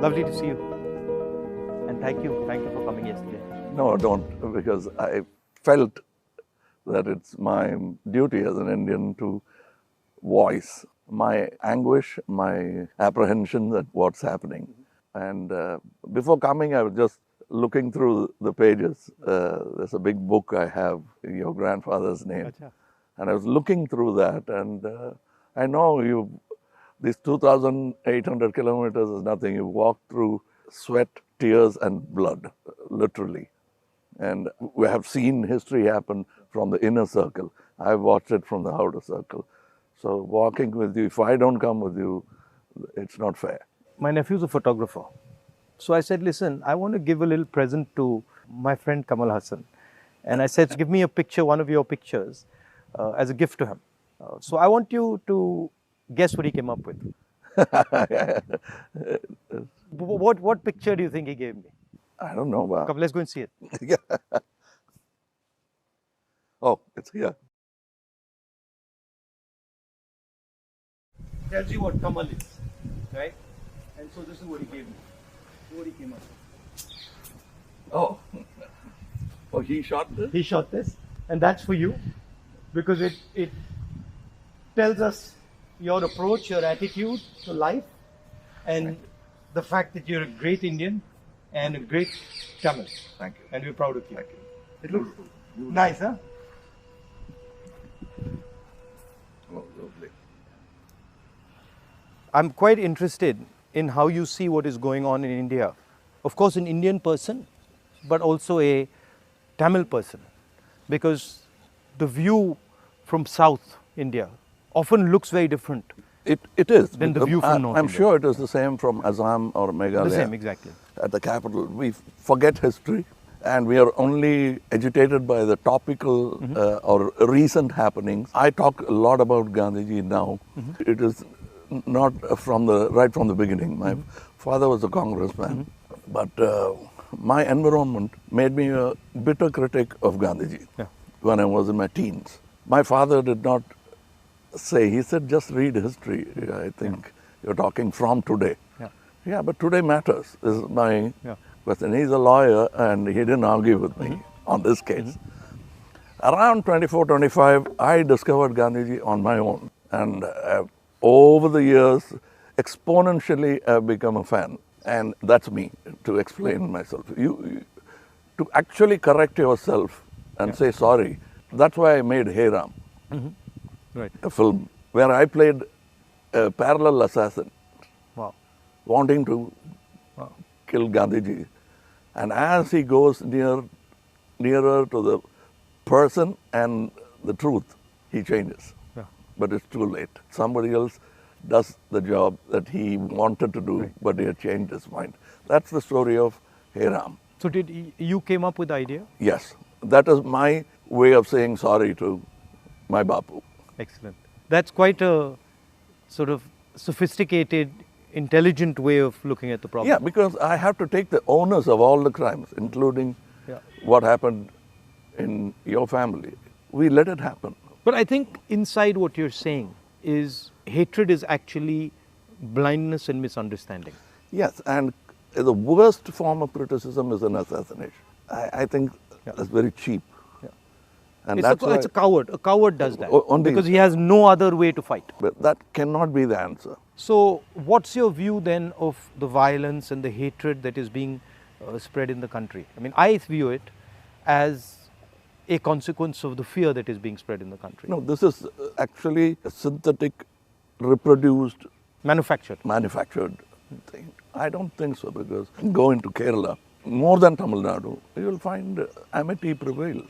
Lovely to see you. And thank you for coming yesterday. No, don't, because I felt that it's my duty as an Indian to voice my anguish, my apprehension at what's happening. And before coming, I was just looking through the pages. There's a big book I have, your grandfather's name. Achha. And I was looking through that, and I know these 2,800 kilometers is nothing. You walk through sweat, tears, and blood, literally. And we have seen history happen from the inner circle. I've watched it from the outer circle. So walking with you, if I don't come with you, it's not fair. My nephew's a photographer. So I said, listen, I want to give a little present to my friend kamalhasan. And I said, give me a picture, one of your pictures, as a gift to him. So I want you to guess what he came up with. What picture do you think he gave me? I don't know. But Come, let's go and see it. yeah. Oh, it's here. Tells you what Kamal is, right? And so this is what he gave me. What he came up with. Oh. Oh, he shot this? He shot this, and that's for you, because it tells us your approach, your attitude to life, and the fact that you're a great Indian and a great Tamil. Thank you. And we're proud of you. Thank you. It looks nice, huh? Oh, lovely. I'm quite interested in how you see what is going on in India. Of course, an Indian person, but also a Tamil person, because the view from South India often looks very different. It is. Than the view from North I'm India. sure it is the same from Assam or Meghalaya. The same, exactly. At the capital. We forget history, and we are only agitated by the topical or recent happenings. I talk a lot about Gandhiji now. It is not right from the beginning. My father was a congressman, but my environment made me a bitter critic of Gandhiji when I was in my teens. My father did not say, he said, just read history. I think you're talking from today. Yeah, but today matters, is my question. He's a lawyer, and he didn't argue with me on this case. Around 24, 25, I discovered Gandhiji on my own. And over the years, exponentially, I've become a fan. And that's me, to explain myself. To actually correct yourself and say sorry, that's why I made Hey Ram, Right. a film where I played a parallel assassin, Wow. wanting to kill Gandhiji. And as he goes nearer to the person and the truth, he changes. Yeah. But it's too late. Somebody else does the job that he wanted to do, but he had changed his mind. That's the story of Hey Ram. So you came up with the idea? Yes, that is my way of saying sorry to my Bapu. Excellent. That's quite a sort of sophisticated, intelligent way of looking at the problem. Yeah, because I have to take the onus of all the crimes, including what happened in your family. We let it happen. But I think inside what you're saying is hatred is actually blindness and misunderstanding. Yes, and the worst form of criticism is an assassination. I think that's very cheap. And It's a coward. A coward does that Only- because he has no other way to fight. But that cannot be the answer. So what's your view then of the violence and the hatred that is being spread in the country? I mean, I view it as a consequence of the fear that is being spread in the country. No, this is actually a synthetic, reproduced, Manufactured. thing. I don't think so, because go into Kerala, more than Tamil Nadu, you will find amity prevails.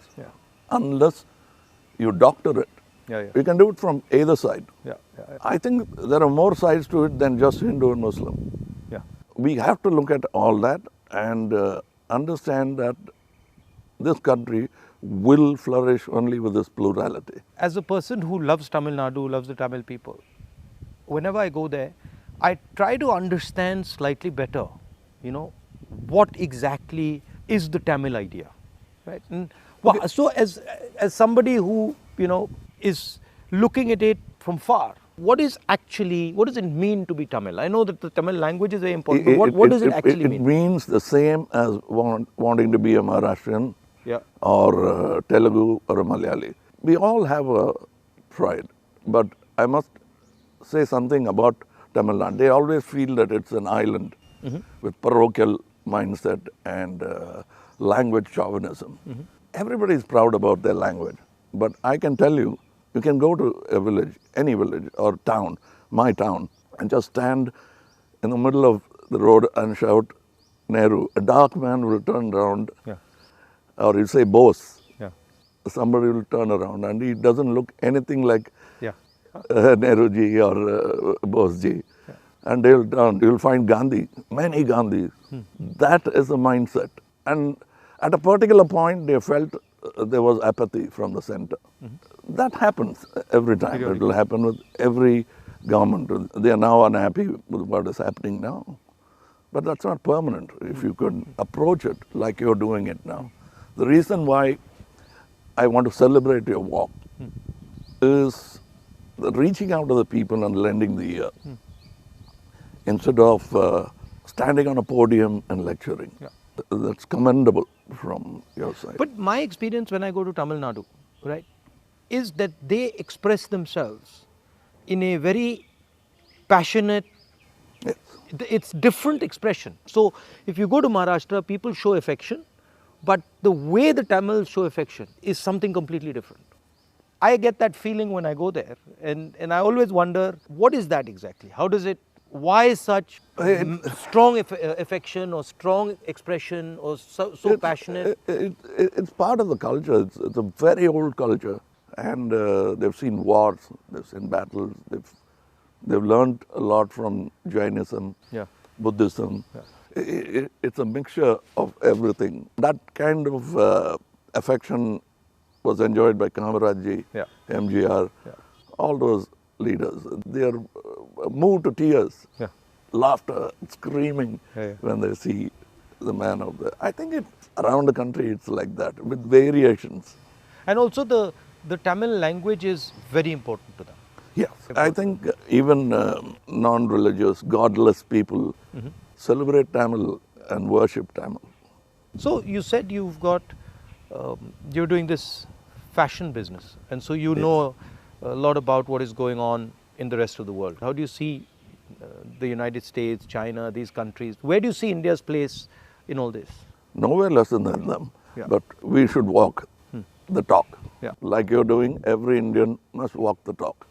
Unless you doctor it. You can do it from either side. I think there are more sides to it than just Hindu and Muslim. We have to look at all that and understand that this country will flourish only with this plurality. As a person who loves Tamil Nadu, loves the Tamil people, whenever I go there, I try to understand slightly better, what exactly is the Tamil idea, right? And so as somebody who, is looking at it from far, what does it mean to be Tamil? I know that the Tamil language is very important, but what does it actually mean? It means the same as wanting to be a Maharashtrian Yeah. or Telugu or a Malayali. We all have a pride, but I must say something about Tamil Nadu. They always feel that it's an island with parochial mindset and language chauvinism. Everybody is proud about their language, but I can tell you, you can go to a village, any village or town, my town, and just stand in the middle of the road and shout Nehru. A dark man will turn around, or you say Bose. Yeah. Somebody will turn around and he doesn't look anything like Yeah. Nehru ji or Bose ji. Yeah. And they'll turn, you'll find Gandhi, many Gandhis. That is the mindset. And at a particular point, they felt there was apathy from the center. That happens every time. It will happen with every government. They are now unhappy with what is happening now. But that's not permanent if you could approach it like you're doing it now. The reason why I want to celebrate your walk is reaching out to the people and lending the ear instead of standing on a podium and lecturing. Yeah. That's commendable from your side. But my experience when I go to Tamil Nadu, right, is that they express themselves in a very passionate, Yes. it's different expression. So if you go to Maharashtra, people show affection, but the way the Tamils show affection is something completely different. I get that feeling when I go there, and I always wonder, what is that exactly? How does it, why such strong affection or strong expression or so passionate? It's part of the culture. It's a very old culture, and they've seen wars, they've seen battles, they've learned a lot from Jainism, Yeah. Buddhism. Yeah. It's a mixture of everything. That kind of affection was enjoyed by Kamarhaji, Yeah. MGR, Yeah. all those leaders. They are moved to tears, Yeah. laughter, screaming when they see the man of the. I think it's around the country. It's like that with variations. And also the Tamil language is very important to them. Yes, I think even non-religious, godless people celebrate Tamil and worship Tamil. So you said you've got, you're doing this fashion business, and so you know a lot about what is going on in the rest of the world. How do you see the United States, China, these countries? Where do you see India's place in all this? Nowhere less than them, Yeah. but we should walk the talk. Yeah. Like you're doing, every Indian must walk the talk.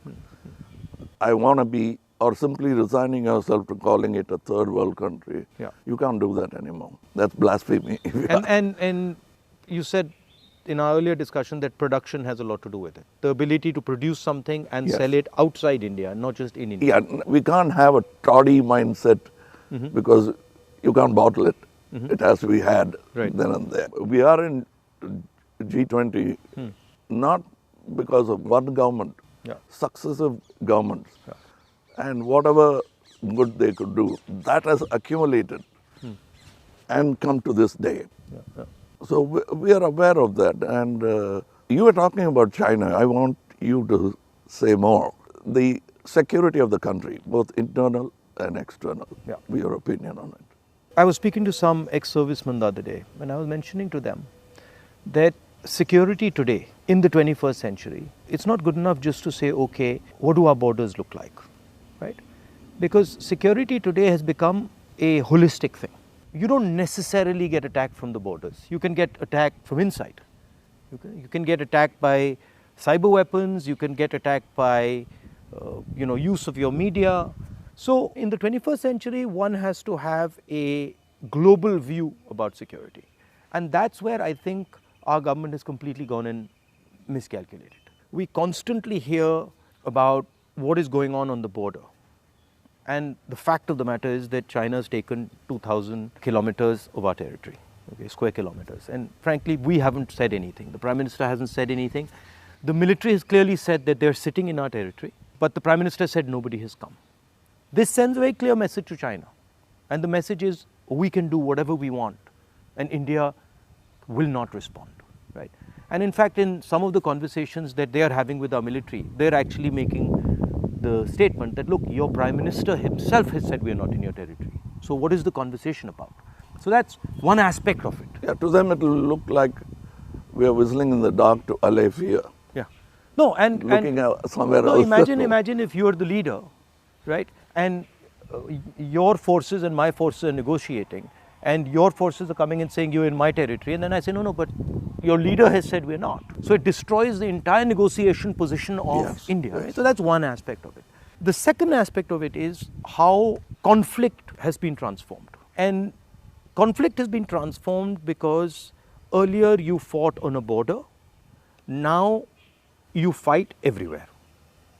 I want to be, or simply resigning yourself to calling it a third world country. Yeah. You can't do that anymore. That's blasphemy. And you said in our earlier discussion that production has a lot to do with it. The ability to produce something and Yes. sell it outside India, not just in India. Yeah, we can't have a toddy mindset because you can't bottle it. It has to be had Right. then and there. We are in G20 not because of one government, successive governments, and whatever good they could do, that has accumulated and come to this day. So we are aware of that. And you were talking about China. I want you to say more. The security of the country, both internal and external. Your opinion on it. I was speaking to some ex-servicemen the other day, and I was mentioning to them that security today in the 21st century, it's not good enough just to say, okay, what do our borders look like, right? Because security today has become a holistic thing. You don't necessarily get attacked from the borders. You can get attacked from inside. You can get attacked by cyber weapons. You can get attacked by, use of your media. So in the 21st century, one has to have a global view about security. And that's where I think our government has completely gone and miscalculated. We constantly hear about what is going on the border. And the fact of the matter is that China has taken 2,000 kilometers of our territory, square kilometers. And frankly, we haven't said anything. The Prime Minister hasn't said anything. The military has clearly said that they're sitting in our territory, but the Prime Minister said nobody has come. This sends a very clear message to China. And the message is, we can do whatever we want, and India will not respond, right? And in fact, in some of the conversations that they are having with our military, they're actually making the statement that, look, your Prime Minister himself has said we are not in your territory. So what is the conversation about? So that's one aspect of it. Yeah, to them it will look like we are whistling in the dark to allay fear. Yeah. No, and Looking at somewhere no, else. imagine if you are the leader, right? And your forces and my forces are negotiating, and your forces are coming and saying you're in my territory, and then I say no, but your leader has said we're not. So it destroys the entire negotiation position of Yes, India. yes. Right? So that's one aspect of it. The second aspect of it is how conflict has been transformed, and conflict has been transformed because earlier you fought on a border, now you fight everywhere,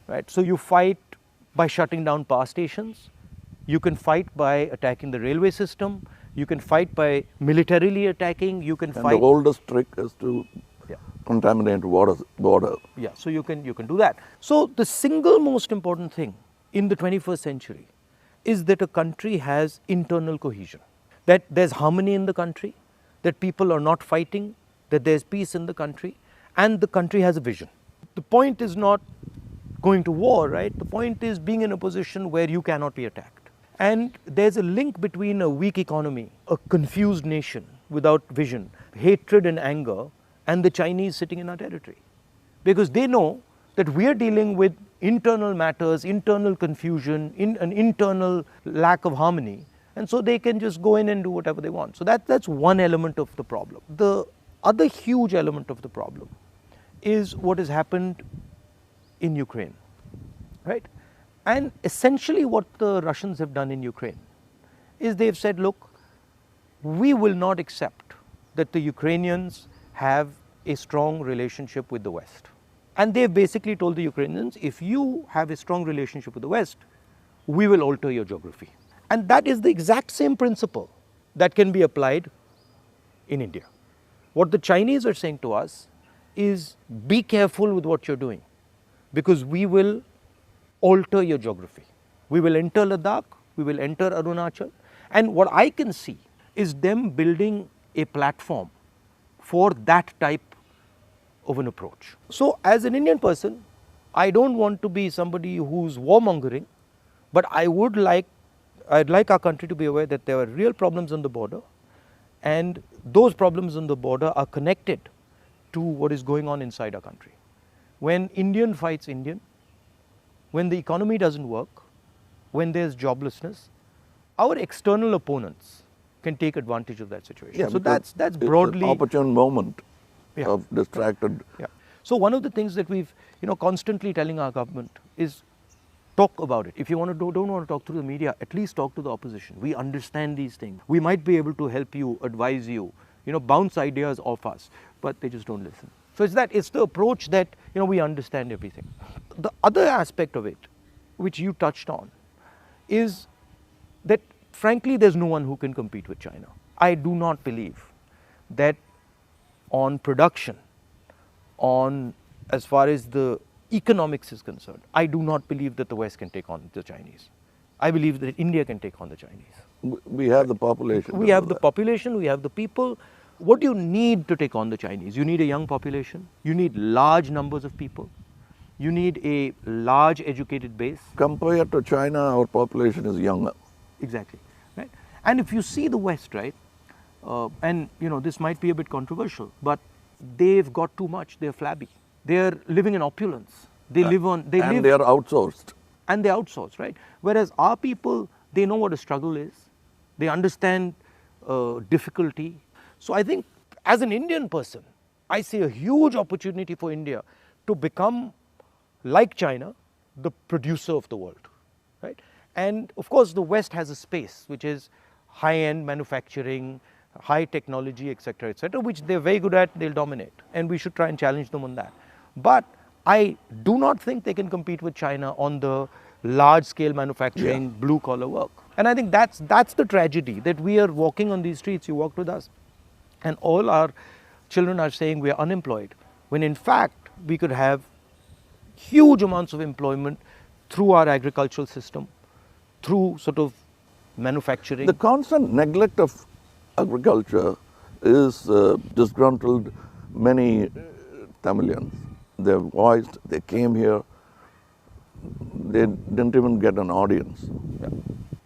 right? So you fight by shutting down power stations, you can fight by attacking the railway system, you can fight by militarily attacking, you can And fight. the oldest trick is to contaminate border. Yeah, so you can do that. So the single most important thing in the 21st century is that a country has internal cohesion, that there's harmony in the country, that people are not fighting, that there's peace in the country, and the country has a vision. The point is not going to war, right? The point is being in a position where you cannot be attacked. And there's a link between a weak economy, a confused nation without vision, hatred and anger, and the Chinese sitting in our territory. Because they know that we are dealing with internal matters, internal confusion, an internal lack of harmony, and so they can just go in and do whatever they want. So that's one element of the problem. The other huge element of the problem is what has happened in Ukraine, right? And essentially what the Russians have done in Ukraine is they've said, look, we will not accept that the Ukrainians have a strong relationship with the West. And they've basically told the Ukrainians, if you have a strong relationship with the West, we will alter your geography. And that is the exact same principle that can be applied in India. What the Chinese are saying to us is, be careful with what you're doing, because we will alter your geography. We will enter Ladakh, we will enter Arunachal, and what I can see is them building a platform for that type of an approach. So as an Indian person, I don't want to be somebody who's warmongering, but I'd like our country to be aware that there are real problems on the border, and those problems on the border are connected to what is going on inside our country. When Indian fights Indian, when the economy doesn't work, when there's joblessness, our external opponents can take advantage of that situation. Yeah, so that's broadly an opportune moment Yeah. of distracted. Yeah. So one of the things that we've constantly telling our government is talk about it. If you don't want to talk through the media, at least talk to the opposition. We understand these things. We might be able to help you, advise you, bounce ideas off us, but they just don't listen. So it's the approach that we understand everything. The other aspect of it, which you touched on, is that frankly there's no one who can compete with China. I do not believe that on production, on as far as the economics is concerned, I do not believe that the West can take on the Chinese. I believe that India can take on the Chinese. We have the population. We have the population, we have the people. What do you need to take on the Chinese? You need a young population, you need large numbers of people, you need a large educated base. Compared to China, our population is younger. Exactly, right? And if you see the West, right, and this might be a bit controversial, but they've got too much, they're flabby. They're living in opulence. They are outsourced. And they're outsourced, right? Whereas our people, they know what a struggle is. They understand difficulty. So I think as an Indian person, I see a huge opportunity for India to become, like China, the producer of the world, right? And of course, the West has a space, which is high-end manufacturing, high technology, etc., which they're very good at, they'll dominate. And we should try and challenge them on that. But I do not think they can compete with China on the large-scale manufacturing, blue-collar work. And I think that's the tragedy, that we are walking on these streets, you walked with us, and all our children are saying we are unemployed, when in fact we could have huge amounts of employment through our agricultural system, through sort of manufacturing. The constant neglect of agriculture is disgruntled many Tamilians. They're voiced, they came here, they didn't even get an audience. Yeah.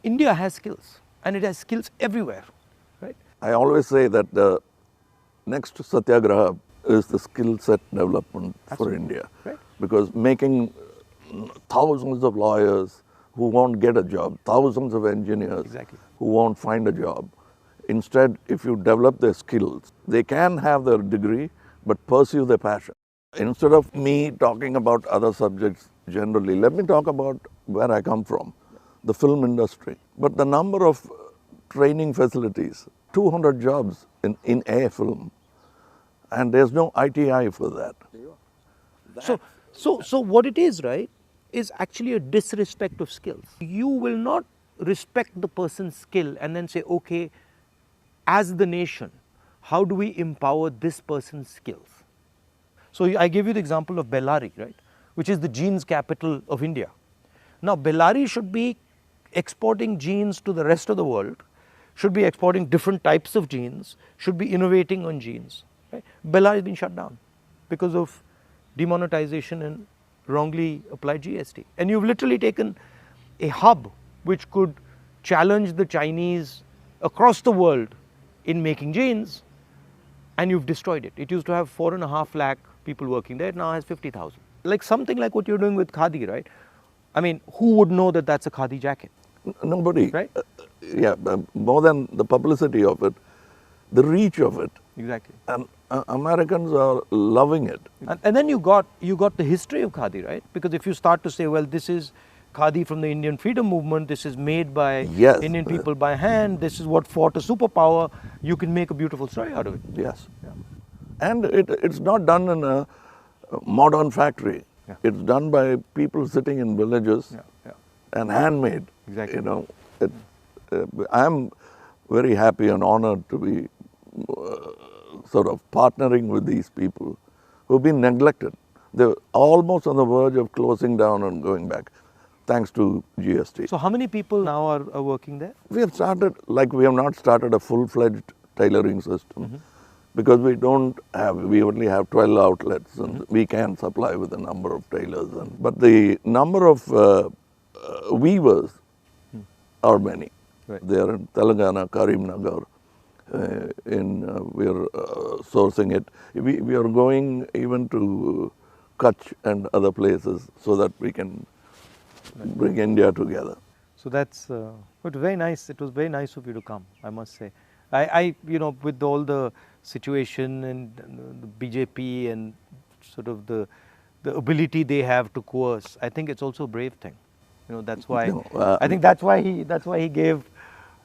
India has skills, and it has skills everywhere, right? I always say that the next Satyagraha is the skill set development for Absolutely. India. Right. Because making thousands of lawyers who won't get a job, thousands of engineers Exactly. who won't find a job. Instead, if you develop their skills, they can have their degree but pursue their passion. Instead of me talking about other subjects generally, let me talk about where I come from, the film industry. But the number of training facilities, 200 jobs in a film, and there's no ITI for that. So what it is, right, is actually a disrespect of skills. You will not respect the person's skill and then say, okay, as the nation, how do we empower this person's skills? So I gave you the example of Bellary, right, which is the jeans capital of India. Now, Bellary should be exporting jeans to the rest of the world, should be exporting different types of jeans, should be innovating on jeans. Right? Bellary has been shut down because of demonetization and wrongly applied GST. And you've literally taken a hub which could challenge the Chinese across the world in making jeans, and you've destroyed it. It used to have 4.5 lakh people working there, it now has 50,000. Like something like what you're doing with Khadi, right? I mean, who would know that that's a Khadi jacket? Nobody. Right? More than the publicity of it, the reach of it. Exactly. And Americans are loving it. And then you got the history of Khadi, right? Because if you start to say, well, this is Khadi from the Indian freedom movement, this is made by Indian people by hand, this is what fought a superpower, you can make a beautiful story out of it. Yes. Yeah. And it's not done in a modern factory. Yeah. It's done by people sitting in villages and handmade. Exactly. You know, I'm very happy and honored to be sort of partnering with these people who've been neglected. They're almost on the verge of closing down and going back, thanks to GST. So how many people now are working there? We have not started a full-fledged tailoring system because we only have 12 outlets and we can supply with a number of tailors. But the number of weavers are many. Right. They are in Telangana, Karimnagar. We are sourcing it. We are going even to Kutch and other places so that we can bring India together. So that's it was very nice. It was very nice of you to come, I must say. I with all the situation and the BJP and sort of the ability they have to coerce, I think it's also a brave thing. That's why I think that's why he gave.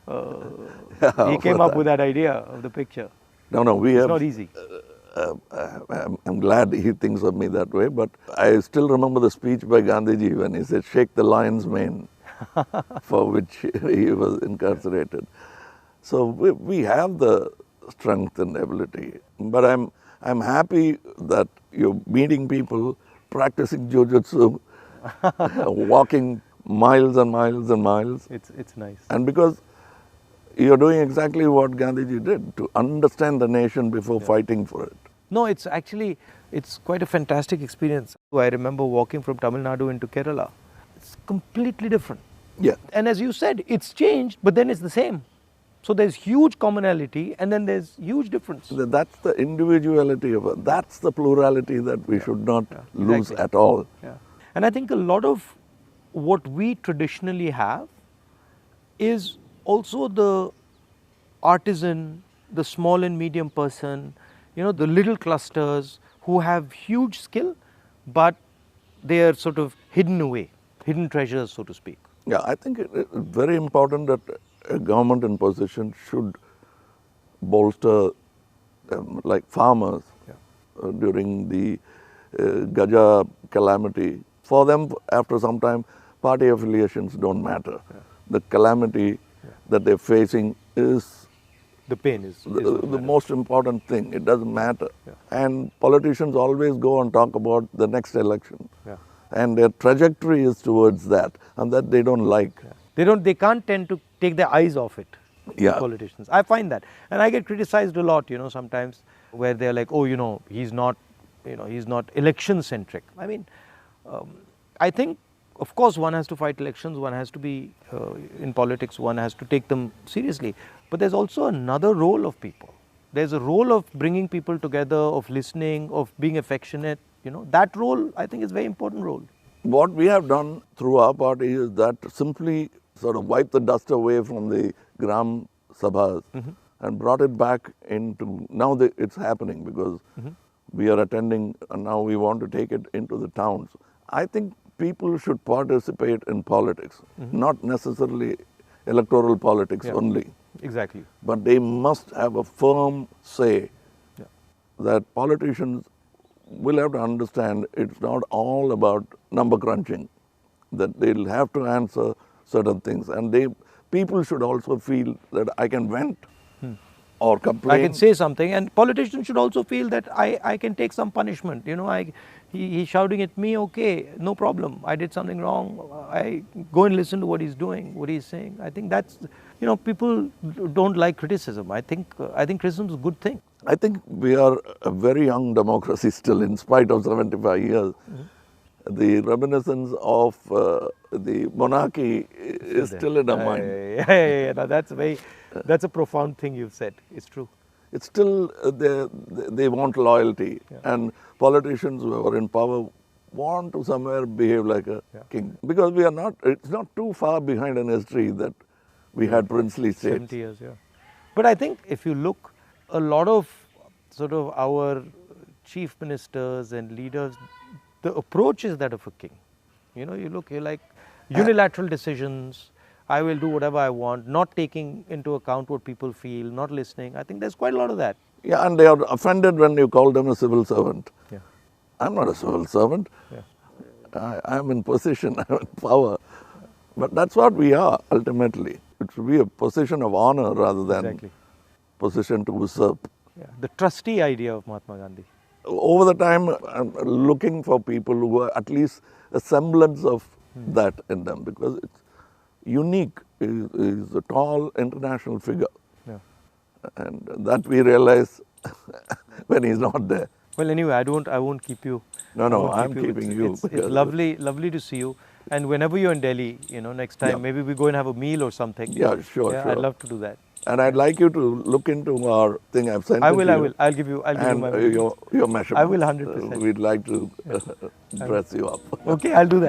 He came up with that idea of the picture. It's not easy. I'm glad he thinks of me that way, but I still remember the speech by Gandhiji when he said, "Shake the lion's mane," for which he was incarcerated. So we have the strength and ability. But I'm happy that you're meeting people, practicing jujitsu, walking miles and miles and miles. It's nice. And because you're doing exactly what Gandhiji did, to understand the nation before fighting for it. No, it's quite a fantastic experience. I remember walking from Tamil Nadu into Kerala. It's completely different. Yeah. And as you said, it's changed, but then it's the same. So there's huge commonality and then there's huge difference. That's the individuality of it. That's the plurality that we should not lose at all. Yeah. And I think a lot of what we traditionally have is also the artisan, the small and medium person, the little clusters who have huge skill, but they are sort of hidden away, hidden treasures, so to speak. Yeah, I think it's very important that a government in position should bolster like farmers during the Gaja calamity. For them, after some time, party affiliations don't matter. The calamity that they're facing is the pain is the most important thing. It doesn't matter. And politicians always go and talk about the next election. And their trajectory is towards that, and that they don't like. They can't tend to take their eyes off it. Politicians. I find that. And I get criticized a lot, sometimes, where they're like, oh, he's not election centric. I mean, I think of course, one has to fight elections, one has to be in politics, one has to take them seriously. But there's also another role of people. There's a role of bringing people together, of listening, of being affectionate. That role, I think, is a very important role. What we have done through our party is that simply sort of wipe the dust away from the Gram Sabhas and brought it back into, now it's happening because we are attending and now we want to take it into the towns. I think people should participate in politics, not necessarily electoral politics only. Exactly. But they must have a firm say that politicians will have to understand it's not all about number crunching, that they'll have to answer certain things. And people should also feel that I can vent or complain. I can say something, and politicians should also feel that I can take some punishment. He's shouting at me, okay, no problem. I did something wrong. I go and listen to what he's doing, what he's saying. I think that's, people don't like criticism. I think criticism is a good thing. I think we are a very young democracy still, in spite of 75 years. The reminiscence of the monarchy is still in our mind. No, that's a profound thing you've said. It's true. It's still, they want loyalty. And politicians who are in power want to somewhere behave like a king. Because it's not too far behind in history that we had princely states. 70 years, But I think if you look, a lot of sort of our chief ministers and leaders, the approach is that of a king. You look, you're like unilateral decisions. I will do whatever I want, not taking into account what people feel, not listening. I think there's quite a lot of that. Yeah, and they are offended when you call them a civil servant. Yeah. I'm not a civil servant. I'm in position, I'm in power. But that's what we are, ultimately. It should be a position of honor rather than position to usurp. The trustee idea of Mahatma Gandhi. Over the time, I'm looking for people who are at least a semblance of that in them, because it's unique. Is a tall international figure. And that we realize when he's not there. Well, anyway, I won't keep you. No, I'm keeping you. It's lovely to see you. And whenever you're in Delhi, next time, maybe we go and have a meal or something. Yeah, sure. I'd love to do that. And I'd like you to look into our thing I've sent I you. will. I'll give you my your measurements. I will 100%. We'd like to dress you up. Okay, I'll do that.